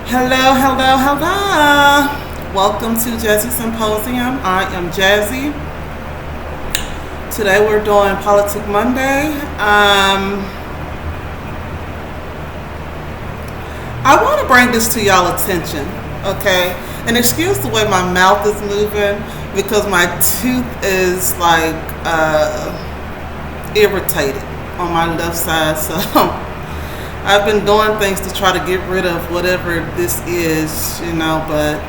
Hello, hello, hello. Welcome to Jazzy Symposium. I am Jazzy. Today we're doing Politic Monday. I want to bring this to y'all attention, okay? And excuse the way my mouth is moving because my tooth is like irritated on my left side. So I've been doing things to try to get rid of whatever this is, but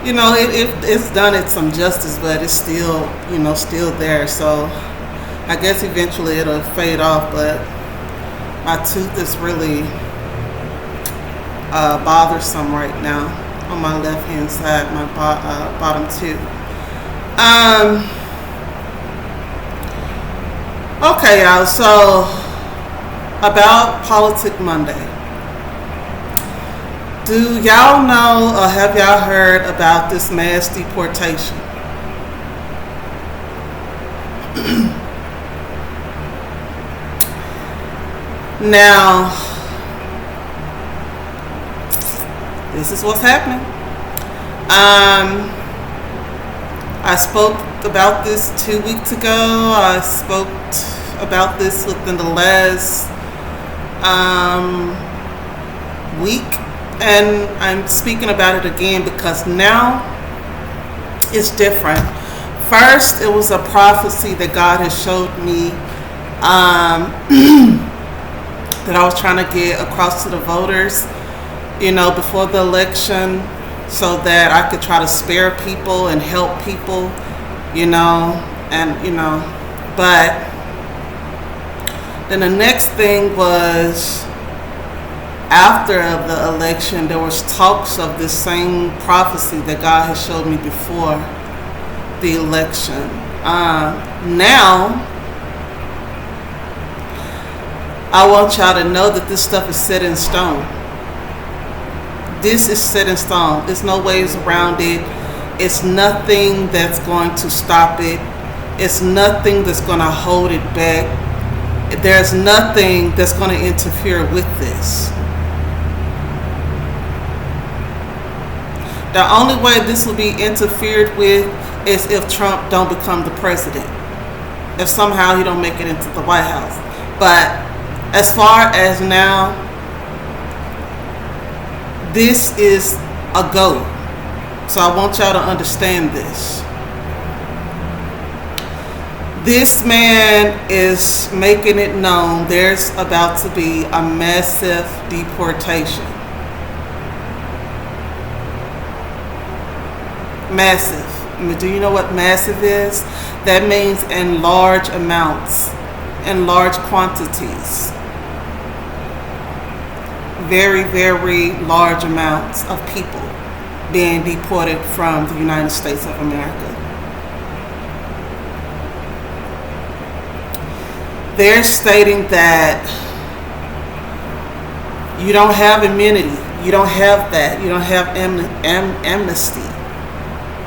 it's done it some justice, but it's still, still there. So I guess eventually it'll fade off, but my tooth is really bothersome right now on my left hand side, my bottom tooth. Okay, y'all. So about Politic Monday. Do y'all know or have y'all heard about this mass deportation? Now, this is what's happening. I spoke about this 2 weeks ago. I spoke about this within the last week, and I'm speaking about it again because now it's different. First, it was a prophecy that God has showed me that I was trying to get across to the voters, before the election, so that I could try to spare people and help people, but then the next thing was, after the election, there was talks of this same prophecy that God has showed me before the election. Now, I want y'all to know that this stuff is set in stone. This is set in stone. There's no ways around it. It's nothing that's going to stop it. It's nothing that's going to hold it back. There's nothing that's going to interfere with this. The only way this will be interfered with is if Trump don't become the president. If somehow he don't make it into the White House. But as far as now, this is a go. So I want y'all to understand this. This man is making it known there's about to be a massive deportation. Massive. Do you know what massive is? That means in large amounts, in large quantities. Very, very large amounts of people being deported from the United States of America. They're stating that you don't have immunity. You don't have that. You don't have amnesty.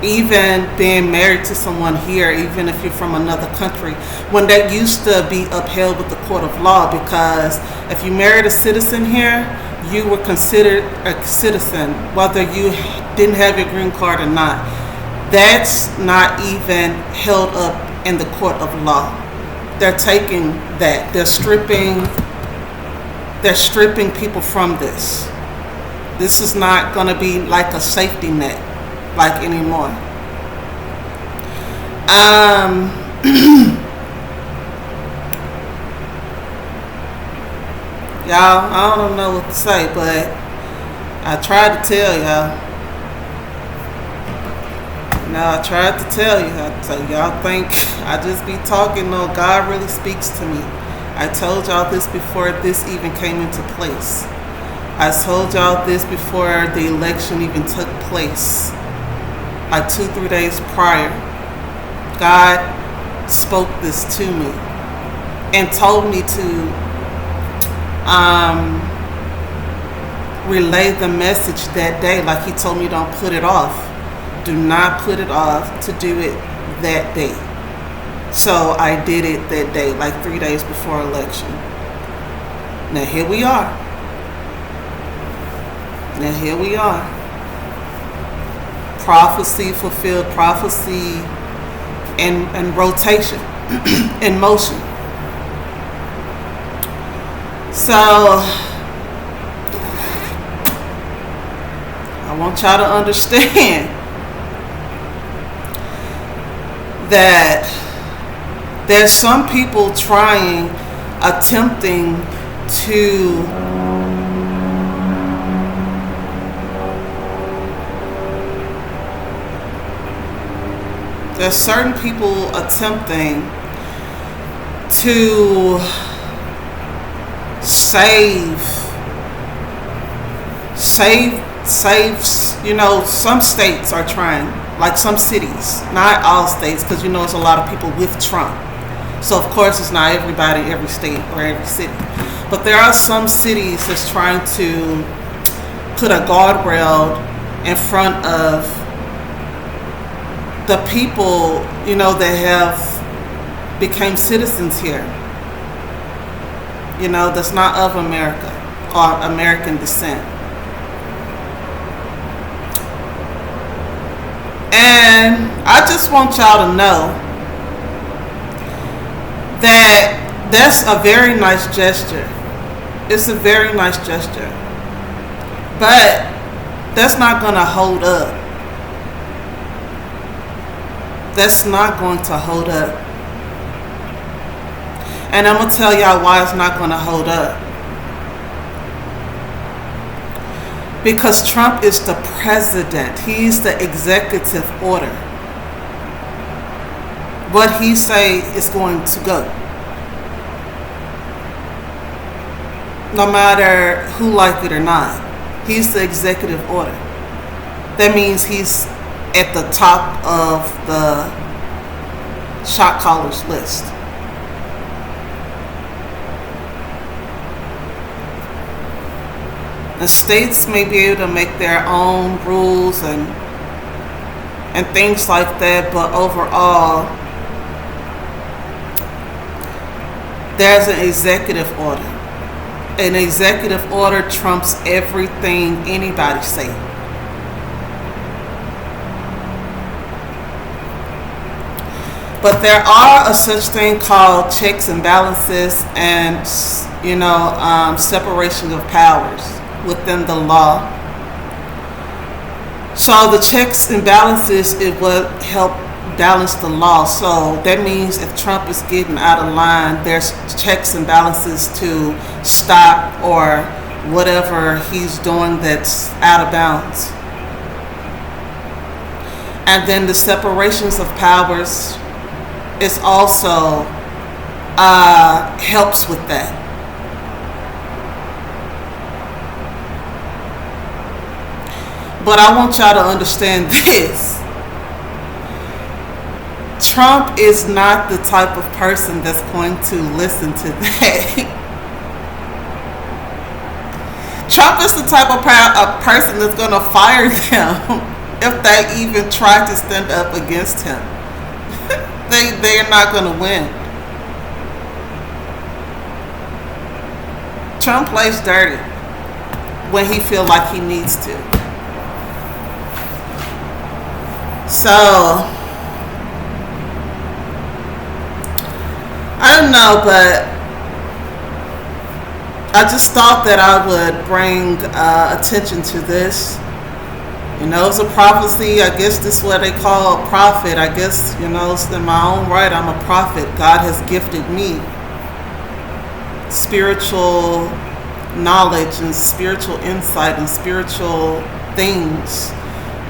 Even being married to someone here, even if you're from another country, when that used to be upheld with the court of law, because if you married a citizen here, you were considered a citizen, whether you didn't have your green card or not. That's not even held up in the court of law. They're taking that. They're stripping people from this. This is not going to be like a safety net like anymore. Y'all, I don't know what to say, but I tried to tell y'all. I tried to tell you. Y'all think I just be talking. No, God really speaks to me. I told y'all this before this even came into place. I told y'all this before the election even took place. Like 2-3 days prior. God spoke this to me and told me to relay the message that day. Like he told me, don't put it off. Do not put it off to do it that day. So I did it that day, like 3 days before election. Now here we are. Now here we are. Prophecy fulfilled, prophecy in rotation, in motion. So I want y'all to understand that there's some people attempting to there's certain people attempting to save, some states are trying, like some cities, not all states, because it's a lot of people with Trump. So of course it's not everybody, every state or every city. But there are some cities that's trying to put a guardrail in front of the people, that have become citizens here. That's not of America or American descent. And I just want y'all to know that that's a very nice gesture. It's a very nice gesture. But that's not going to hold up. That's not going to hold up. And I'm going to tell y'all why it's not going to hold up. Because Trump is the president. He's the executive order. What he say is going to go. No matter who like it or not. He's the executive order. That means he's at the top of the shot callers list. The states may be able to make their own rules and things like that, but overall, there's an executive order. An executive order trumps everything anybody say. But there are a such thing called checks and balances and, separation of powers within the law. So the checks and balances is what help balance the law. So that means if Trump is getting out of line, there's checks and balances to stop or whatever he's doing that's out of bounds. And then the separations of powers is also helps with that. But I want y'all to understand this. Trump is not the type of person that's going to listen to that. Trump is the type of person that's going to fire them if they even try to stand up against him. They're not going to win. Trump plays dirty when he feels like he needs to. So, I don't know, but I just thought that I would bring attention to this. It's a prophecy. I guess this is what they call a prophet. I guess, in my own right, I'm a prophet. God has gifted me spiritual knowledge and spiritual insight and spiritual things,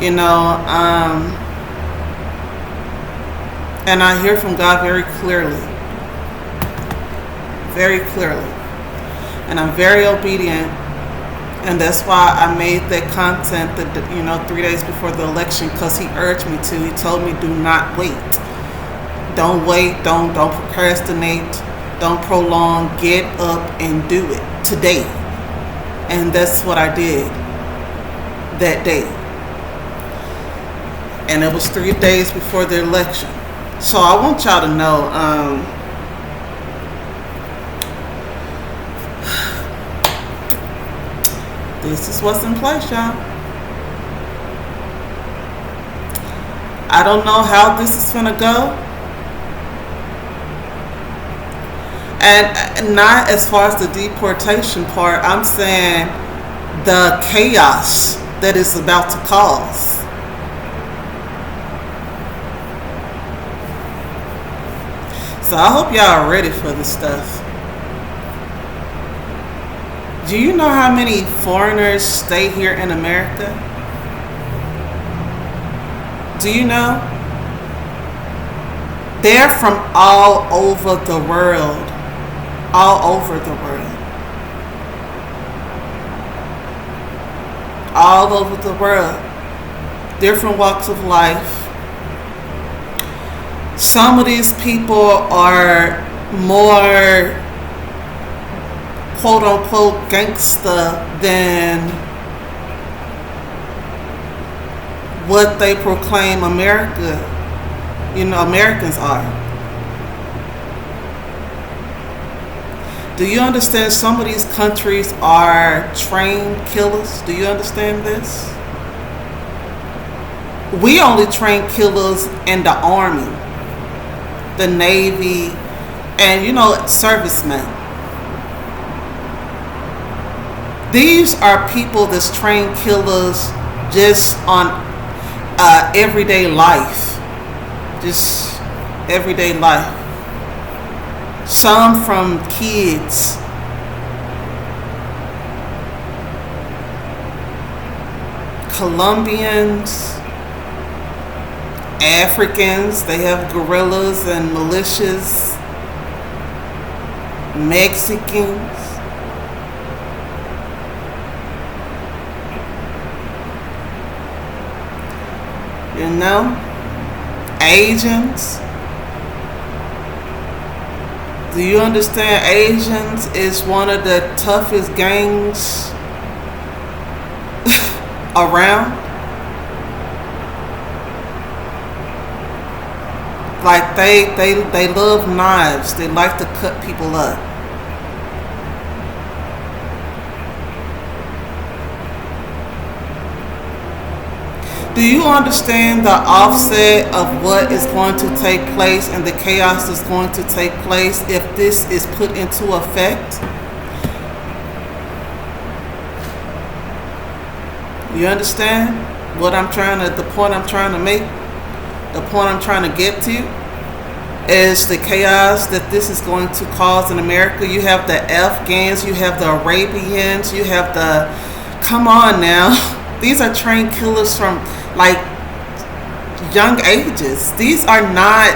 and I hear from God very clearly. Very clearly. And I'm very obedient. And that's why I made that content, 3 days before the election, because he urged me to. He told me, do not wait. Don't wait. Don't procrastinate. Don't prolong. Get up and do it today. And that's what I did that day. And it was 3 days before the election. So I want y'all to know, This is what's in place, y'all. I don't know how this is gonna go. And not as far as the deportation part, I'm saying the chaos that it's about to cause. So I hope y'all are ready for this stuff. Do you know how many foreigners stay here in America? Do you know? They're from all over the world. All over the world. All over the world. Different walks of life. Some of these people are more quote unquote gangsta than what they proclaim Americans are. Do you understand some of these countries are trained killers? Do you understand this? We only train killers in the Army, the Navy, and servicemen. These are people that's trained killers just on everyday life. Just everyday life. Some from kids. Colombians, Africans, they have guerrillas and militias. Mexicans. Asians. Do you understand Asians is one of the toughest gangs around? Like they love knives. They like to cut people up. Do you understand the offset of what is going to take place and the chaos that's going to take place if this is put into effect? You understand the point I'm trying to make? The point I'm trying to get to is the chaos that this is going to cause in America. You have the Afghans, you have the Arabians, you have come on now. These are trained killers from like young ages. These are not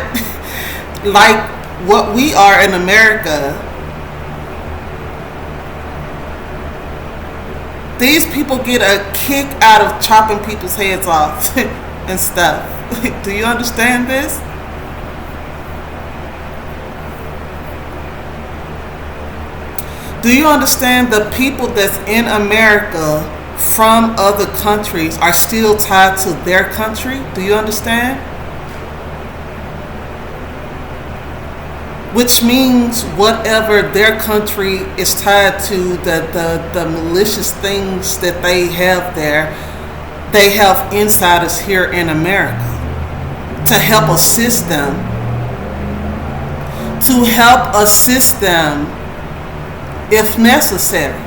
like what we are in America. These people get a kick out of chopping people's heads off and stuff. Do you understand this? Do you understand the people that's in America from other countries are still tied to their country? Do you understand? Which means whatever their country is tied to, the malicious things that they have there, they have insiders here in America to help assist them. To help assist them if necessary.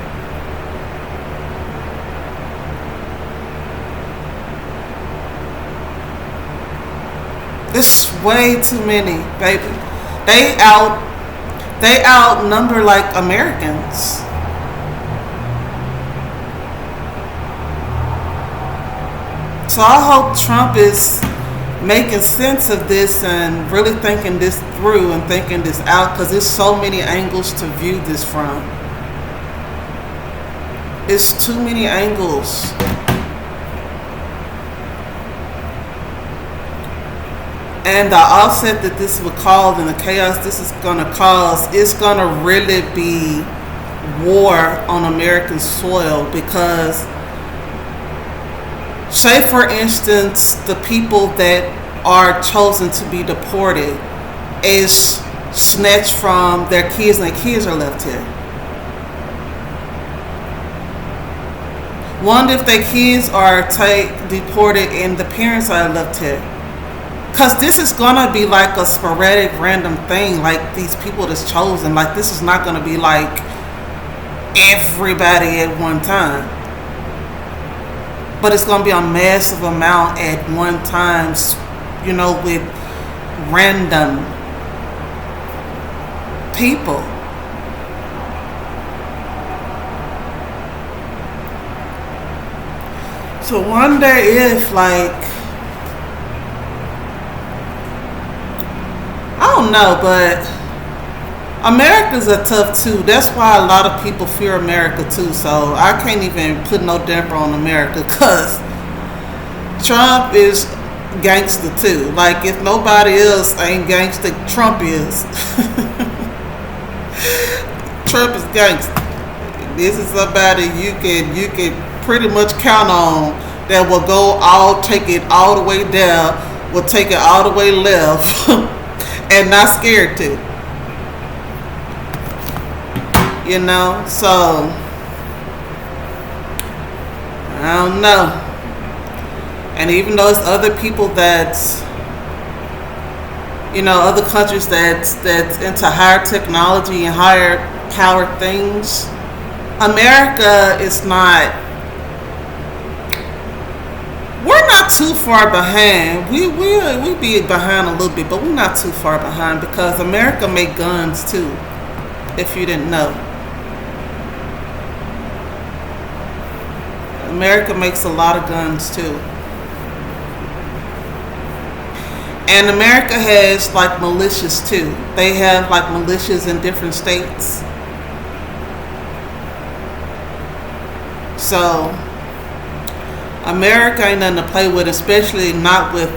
It's way too many, baby. They outnumber like Americans. So I hope Trump is making sense of this and really thinking this through and thinking this out, because there's so many angles to view this from. It's too many angles. And the offset that this would cause and the chaos this is going to cause, it's going to really be war on American soil. Because, say for instance, the people that are chosen to be deported is snatched from their kids and their kids are left here. Wonder if their kids are deported and the parents are left here. Cause this is gonna be like a sporadic, random thing. Like these people that's chosen. Like this is not gonna be like everybody at one time. But it's gonna be a massive amount at one time. With random people. So wonder if I don't know, but America's a tough too. That's why a lot of people fear America too. So I can't even put no damper on America because Trump is gangster too. Like if nobody else ain't gangster, Trump is. Trump is gangster. This is somebody you can pretty much count on that will take it all the way down, will take it all the way left, and not scared to. So I don't know. And even though it's other people other countries that's into higher technology and higher powered things, America is not. We're not too far behind. We be behind a little bit, but we're not too far behind because America make guns too. If you didn't know, America makes a lot of guns too. And America has like militias too. They have like militias in different states. So America ain't nothing to play with, especially not with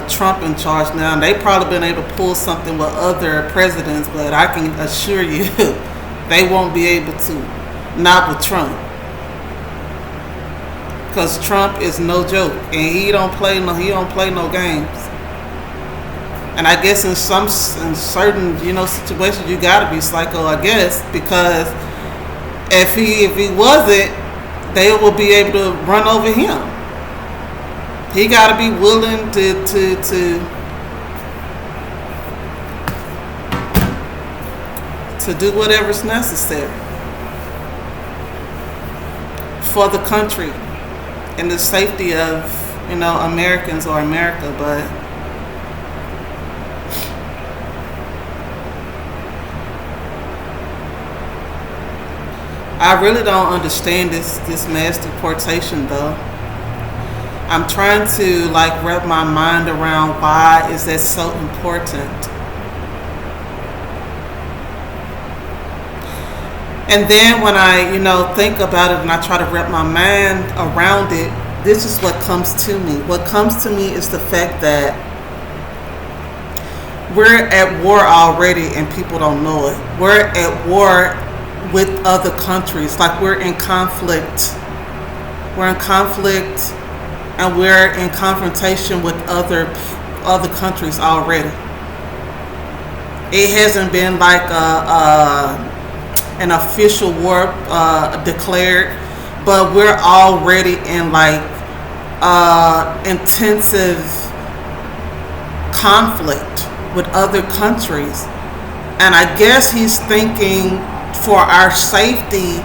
Trump in charge now. They probably been able to pull something with other presidents, but I can assure you they won't be able to. Not with Trump. Because Trump is no joke. And he don't play no games. And I guess in certain situations you gotta be psycho, I guess, because if he wasn't, they will be able to run over him. He gotta be willing to do whatever's necessary for the country and the safety of Americans or America, but I really don't understand this mass deportation though. I'm trying to wrap my mind around why is that so important. And then when I think about it and I try to wrap my mind around it, this is what comes to me. What comes to me is the fact that we're at war already and people don't know it. We're at war with other countries. Like we're in conflict. We're in conflict and we're in confrontation with other countries already. It hasn't been like an official war declared, but we're already in intensive conflict with other countries. And I guess he's thinking for our safety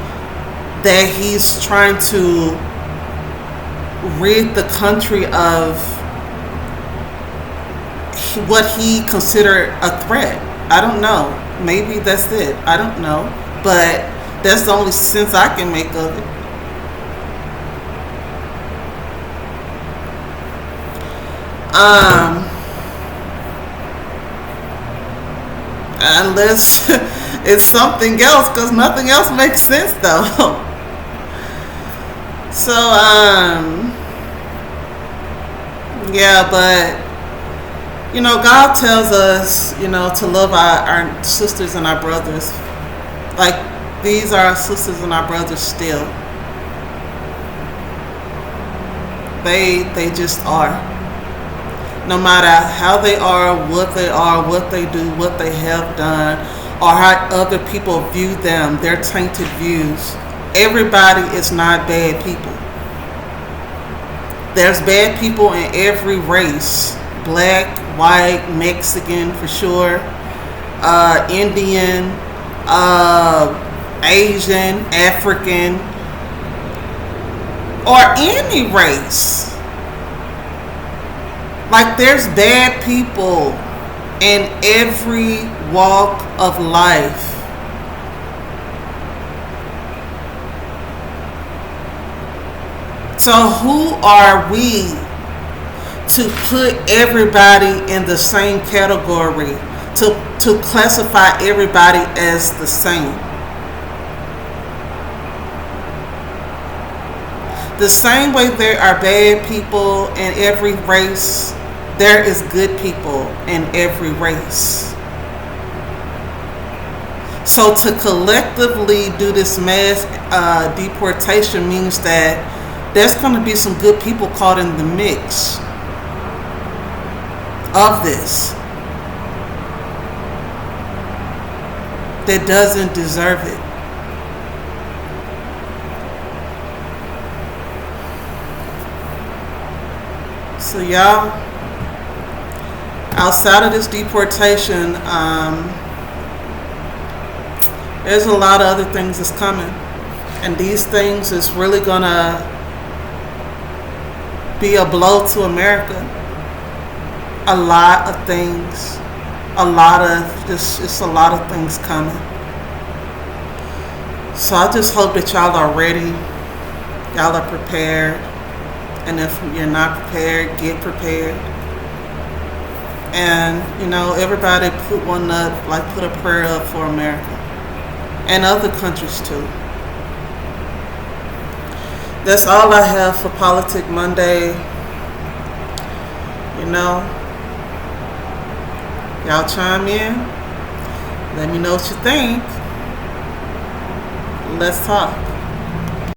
that he's trying to rid the country of what he considered a threat. I don't know. Maybe that's it. I don't know. But that's the only sense I can make of it. Unless it's something else, because nothing else makes sense though. So yeah, but God tells us to love our sisters and our brothers. Like these are our sisters and our brothers still. They just are. No matter how they are, what they do, what they have done, or how other people view them, their tainted views. Everybody is not bad people. There's bad people in every race: black, white, Mexican for sure, Indian, Asian, African, or any race. Like, there's bad people in every walk of life. So who are we to put everybody in the same category, to classify everybody as the same? The same way there are bad people in every race, there is good people in every race. So to collectively do this mass deportation means that there's going to be some good people caught in the mix of this that doesn't deserve it. So y'all, outside of this deportation, there's a lot of other things that's coming, and these things is really gonna be a blow to America. A lot of things, it's a lot of things coming. So I just hope that y'all are ready, y'all are prepared, and if you're not prepared, get prepared. And everybody put a prayer up for America and other countries too. That's all I have for Politic Monday. Y'all chime in. Let me know what you think. Let's talk.